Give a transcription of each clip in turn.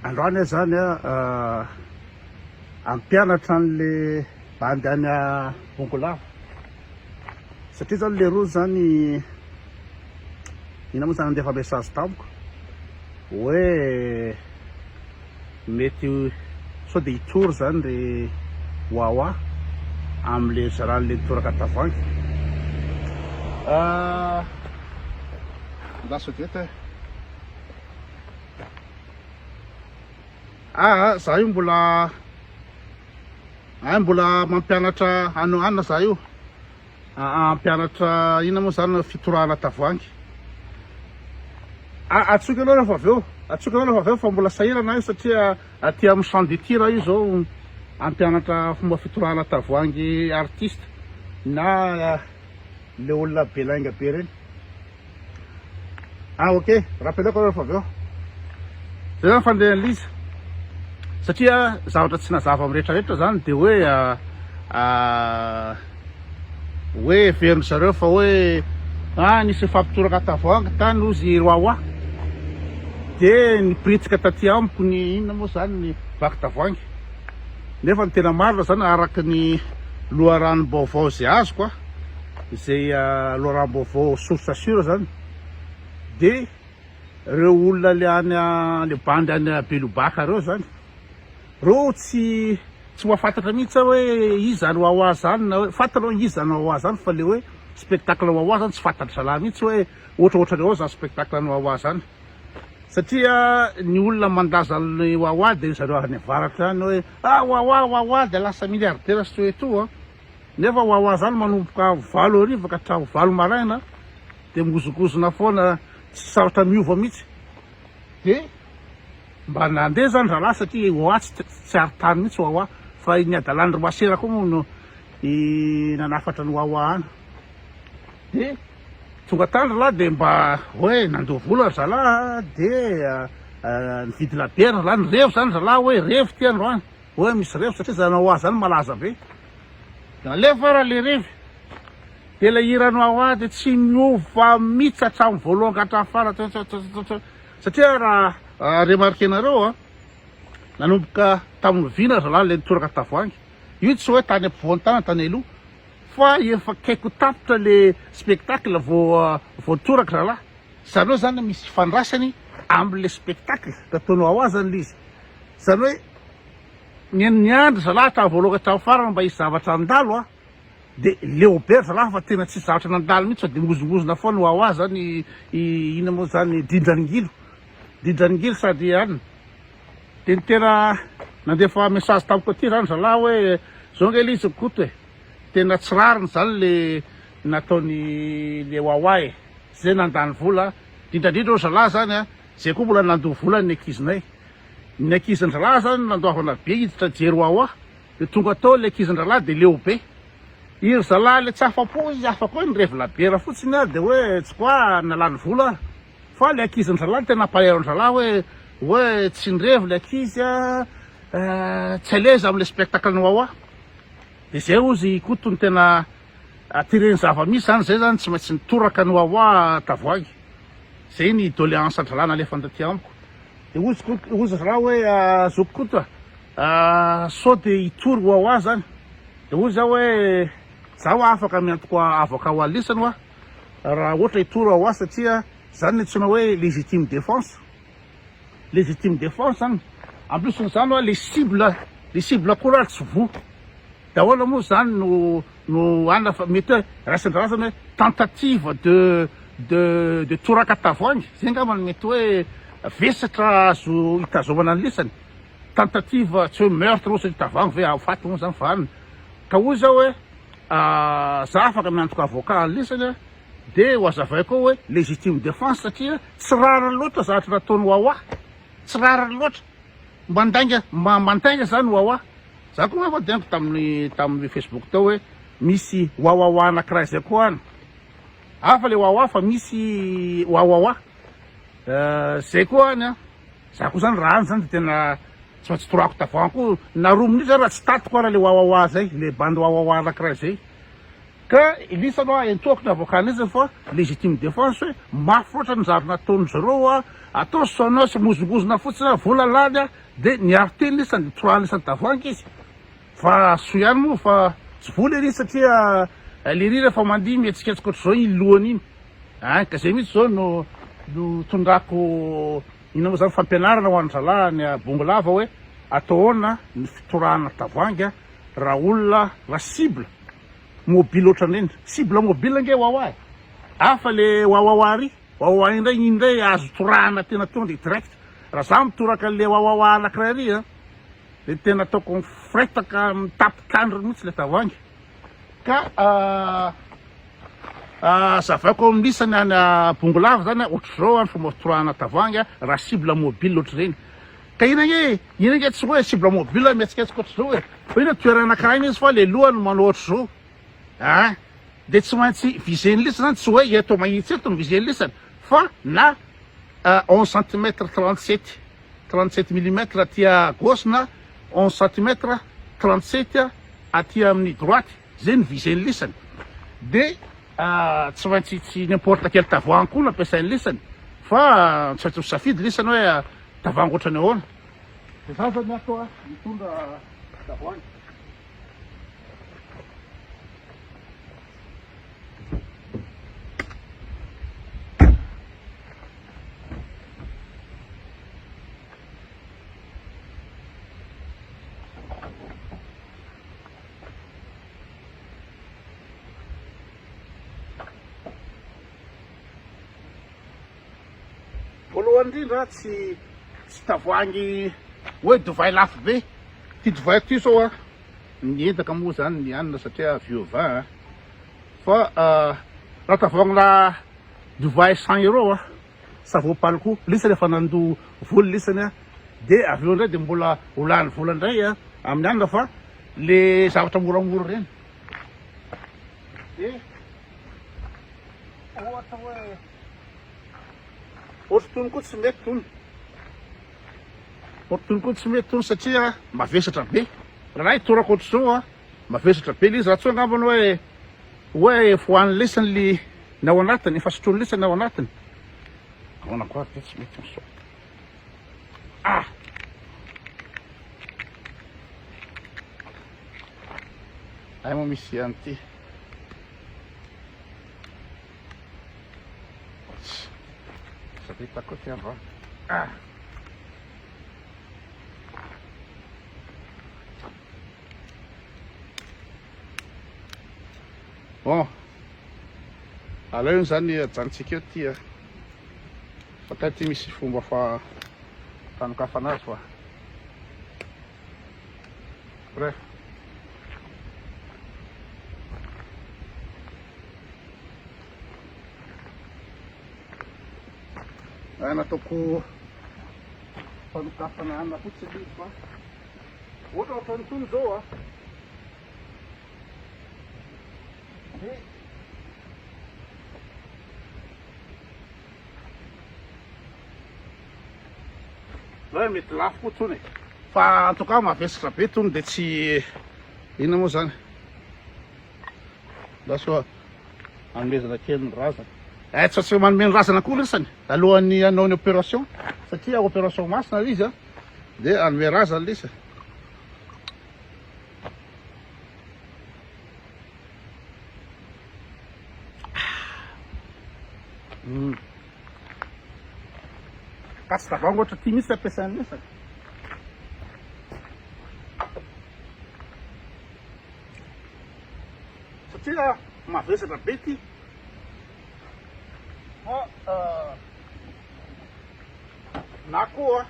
Androany zany ampianatra an'le bandy any Bongolava satria zany le roa zany ina moa zany andefa message tamiko hoe mety sao de hitory zany le wawa am'le zaran'le toraka tavoangy lasodeta za io mbola mampianatra anina za io ampianatra ina moa zany fitorana tavoangy atsoky anao rehefa avy eo fa mbola sahirana io satria aty amin'ny champ de tir io zao ampianatra fomba fitorana tavoangy artiste na le olona belingue be reny. Ok, rappeleko rehefa avy eo zay zany fandehan'izy satria zavatra tsy nazava amin'ny rehetrarehetra zany de hoe veriny zareo fa hoe nisy fampitoraka tavoangy tany ozy wawa de nipritsika taty amiko ny inona moa zany ny vaky tavoangy nefa ny tena marina zany araky ny loharanom-baovao zay azoko zay loharanom-baovao source sûre zany de reo olona le any le bandy any Belobaka reo zany reo tsy mahafantatra mihitsy hoe iza ny wawa zany na hoe fantanao iza ny wawa zany fa le hoe spectacle wawa zany tsy fantatra zalahy mihitsy hoe ohatraohatra reo zany spectacle ny wawa zany satria ny olona mandaza ny wawa de zareo any avaratra any hoe wawa de lasa milliardaire sy hoe to nefa wawa zany manomboka valo arivo ka hatramin'ny valo maraina de migozogozona foana tsy sarotra miova mihitsy de mba nandeha zany zalahy satria wawa tsy aritany mihitsy wawa fa ny adalandry masera koa moa no nanafatra ny wawa any de tonga tany zalahy de mba hoe nandoha vola zalahy de nividy labiera zalahy ny revo zany zalahy hoe revo ty androany hoe misy revo satria zany wawa zany malaza be alefa raha le revy de le hirany wawa de tsy miova mihitsy hatramin'ny voalohany ka hatramin'ny fara satria raha remarquenareo nanomboka tamin'ny vina zalahy le nitoraka tavoangy io tsy hoe tany ampovoany tany tany aloha fa efa kaiko tapitra le spectacle voatoraka zalahy zany hoe zany misy fandraisany am'le spectacle nataonao wawa zany le izy zany hoe ny andro zalahy hatramin'ny voalohany hatramin'ny farany mba hisy zavatra andalo de leobe zalahy fa tena tsy zavatra nandalo mihitsy fa de migozogozona foana wawa zany ina moa zany dindraningilo sady anina de ny tena nandefa message tamiko aty zany zalahy hoe zao nge izy koto tena tsy rariny zany le nataony le wawa zay nandany vola dindrandrindra o zalahy zany zay koa mbola nandoha vola ny ankizinay ny ankizindralahy zany nandoavana be iditra jery wawa de tonga tao le ankizindralahy de leo be iry zalahy le tsy afapo izy afaka hoe nirevy labiera fotsiny de hoe tsy koa nalany vola fa le ankizindralahy tena paherondralahy hoe tsy nirevy le ankizy tsy aleza am'le spectacle ny wawa de zay ozy koto ny tena tireny zava-misy zany zay zany tsy maintsy nitoraka ny wawa tavoangy zay ny doléance andralahy nalefa taty amiko de ozy raha hoe zoko koto sao de hitory wawa zany de ozy zao hoe zaho afaka miantoko avocat ho alisany raha ohatra hitory wawa satria zany netsona hoe légitime défense zany en plus n'zany les cibles koa tsy vo dahola moa zany no anina fa mety hoe rasandrasany hoe tentative de toraka tavoangy zay ngambany mety hoe vesatra azo hitazomana ny lisany tentative tsy hoe meurtre ozy tavoangy ve afaty moa zany fa anina ka hoy zao hoe za afaka miantoko avocat ny lisany de ho azavay koa hoe légitime défense satria tsy rarany loatra zavatra nataony wawa tsy rarany loatra mba mantainga zany wawa za koa mafa dianiko tamin'ny Facebook tao hoe misy wawawa anakiray zay koa any hafa le wawa fa misy wawawa zay koa any za koa zany raha any zany de tena tsy maintsy torako tavoangy koa naromin'io zany raha tsy tatiko raha le wawawa zay le bandy wawawa anakiray zay ka ilisa aloha entoko ny avocat izy fa légitime défense hoe mafy oatra ny zary nataony zareo a atao sonao sy mozongozona fotsiny vola lany a de niary teny isany troany isany tavoangy izy fa so ihany moa fa tsy vola ery satria le ry rehefa mandihy mihetsiketsika ohatr'izao iny lohany iny ka zay mihitsy zao no tondrako ina moa zany fampianarana ho an'ny zalahy ny bongo-lava hoe atao ahoana ny fitorana tavoangy raha olona raha cible mobile ohatran'reny cible mobile nge wawa afa le wawawa ry wawawa indray iny indray azo torahana tena tonga de direct raha za mitoraka le wawawa anankiray ry de tena ataoko fretaka mitapikandro mihitsy le tavoangy ka zavako amin'isany any bongo-lava zany ohatr'izao any fomba fitorahana tavoangy raha cible mobile ohatr'ireny ka ina nge tsy hoe cible mobile mihetsiketsika ohatr'izao hoe fa ina toerana anankiray izy fa le lohany manao ohatr'izao de tsy maintsy viseny lisany zany tsy hoe eto mahitsy eto ny viseny lisany fa na 11 cm 37 mm aty gauche na 11 cm 37 aty amin'ny droite zay ny viseny lisany de tsy maintsy tsy n'importe quel tavoangy koa no ampiasainy lisany fa tsy maintsy misafidy lisany hoe tavoangy ohatrany ahoana de za zany ato mitondra tavoangy voalohany indrindra tsy tavoangy hoe divay lafo be ty divay ty zao miendaka moa zany ny anina satria vieux vin fa raha tavoangy divay 100 € ça vaut pas le coup lisany efa nando vola lisany de aveo indray de mbola olany vola indray amin'ny anina fa le zavatra moramora reny de ohatra hoe ohatry tony koa tsy mety tony ohatry tony koa tsy mety tony satria mavesatra be raha hitorako ohatr'izao mavesatra be le izy raha tsy angambany hoe foany lesany le ny ao anatiny efa sotrony lesany ao anatiny ahoana koa de tsy mety miso ay moa misy an'ity hitako ty andro bon aleo iny zany ajanontsika eo ty fa ka ty misy fomba fa tanokafana azy fa bref nataoko fanokafana anina fotsiny izy fa ohatra nytony zao de hoe mety lafo koa tony fa en tout cas mavesatra be tony de tsy inona moa zany laso anomezana kely ny razana tsy tsy manome ny razana koa lesany alohan'ny anao ny opération satria opération masina izy de anome razana lesany ka tsy tavoangy ohatra ty misy ampiasainy lesany satria mavesatra be ty na koa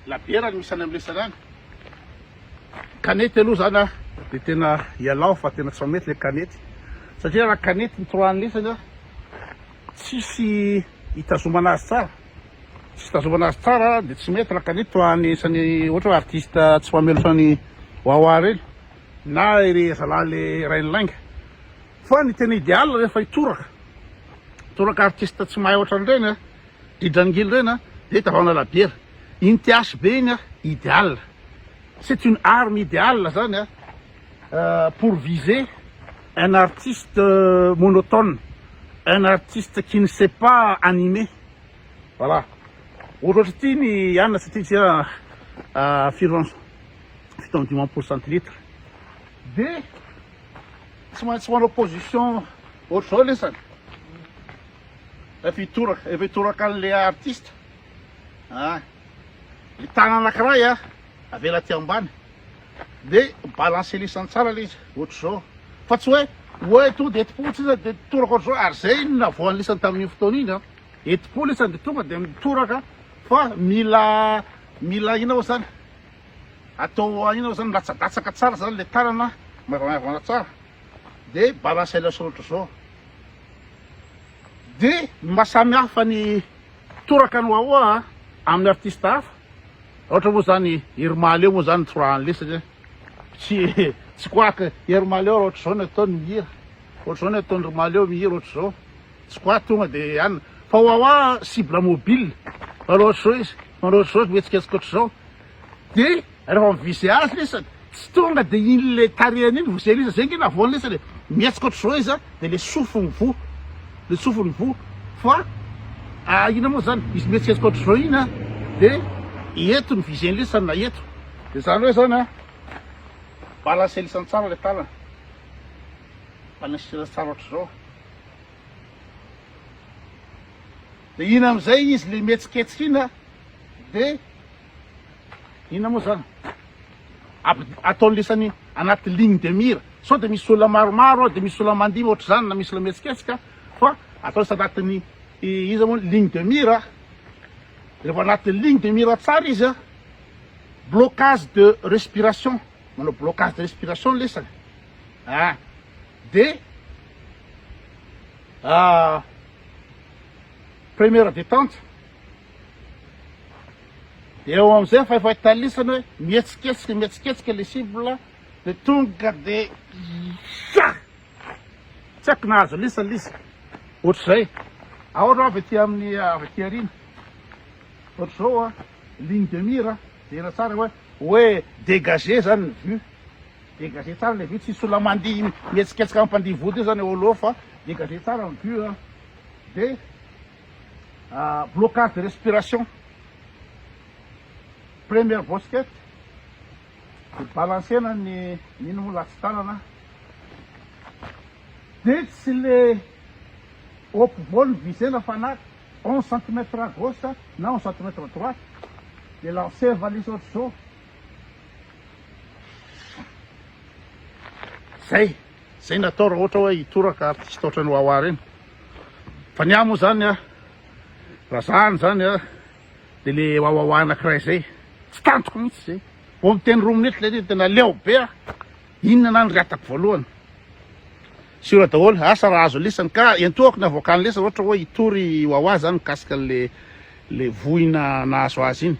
labiera ny misany amin'ny lesany any kanety aloha zany de tena ialao fa tena tsy mamety le kanety satria raha kanety nitroany lesany tsisy hitazomana azy tsara tsy hitazomana azy tsara de tsy mety raha kanety toany isany ohatra hoe artiste tsy mamelosany wawa reny na ire zalahy le rainy lainga fa ny tena idéal rehefa hitoraka artiste tsy mahay ohatran'ireny didrangily reny de tavana labiera iny tiasy be iny idéal c'est une arme idéale zany pour viser un artiste monotone, un artiste qui ne sait pas animer. Voilà. Ohatratra ty ny anina satria tia fitony 10% centilitre. De tsy maintsy manao position ohatr'izao lesany. Efa hitoraka an'le artiste. Le tàna anankiray avela aty ambany. De balancer lisany tsara le izy ohatr'izao. Fa tsy hoe to de etipotsy izy de toraka ohatr'izao ary zay navoan'ny lisany tamin'iny fotoana iny etipo lisany de tonga de mitoraka fa mila ina ao zany atao ina ao zany latsadasaka tsara zany le tanana maivamaivana tsara de balancer le ohatr'izao. De mahasamy hafa ny toraka ny ahoa amin'ny artiste hafa. Ohatra moa zany Irmaly eo moa zany tsorahan'ny lesaka tsy koaka Irmaly eo ohatr'izao ny ataony mihira, ohatr'izao ny ataony Irmaly eo mihira ohatr'izao, tsy koa tonga de anina fa ho cible mobile manao ohatr'izao izy, manao ohatr'izao mihetsiketsika ohatr'izao. De rehefa mivisy azy lesaka tsy tonga de iny le tarehany iny voselisa zay nge navoany lesaka de mihetsika ohatr'izao izy de le sofiny vo fa ina moa zany izy mihetsiketsiky ohatr'izao iny de eto ny viseny lisany na eto de zany hoe zany balancer lisany tsara le tanana, balancer tsara ohatr'izao. De ina am'izay izy le mihetsiketsiky iny de ina moa zany ataony lisany anaty ligne de mire. Sao de misy olona maromaro de misy olona mandimy ohatr'izany na misy olona mihetsiketsiky fa atao isy anatin'ny izy moa ligne de mire. Rehefa anatin'ny ligne de mire tsara izy blocage de respiration, manao blocage de respiration lesany. De première détente. De eo am'izay fa efa hita lisany hoe mihetsiketsiky le cible de tonga de tsy haiko nahazo lisany lisy ohatr'izay. Ohatra avy aty amin'ny avy aty arina ohatr'izao ligne de mire de ena tsara hoe dégager zany ny vue, dégager tsara le vue, tsisy olona mandihy mihetsiketsiky ampandihy vody io zany eo aloha fa dégager tsara ny vue. De blocage de respiration, première bosquette de balancena ny ino moa latsi tanana de tsy le ampovoany visena fa 11 cm à gauche na 11 cm à droite de lancer valise ohatr'izao. Zay natao raha ohatra hoe hitoraka artiste ohatra ny Wawa reny. Fa ny moa zany raha zany zany de le Wawa anankiray zay tsy tantoko mihitsy zay vo miteny 2 minitra le tena leo be inona na ny ratako voalohany sura daholo asa raha azo lisany ka entoako ny avoakany lesany ohatra hoe hitory Wawa zany mikasika le voina nahazo azy iny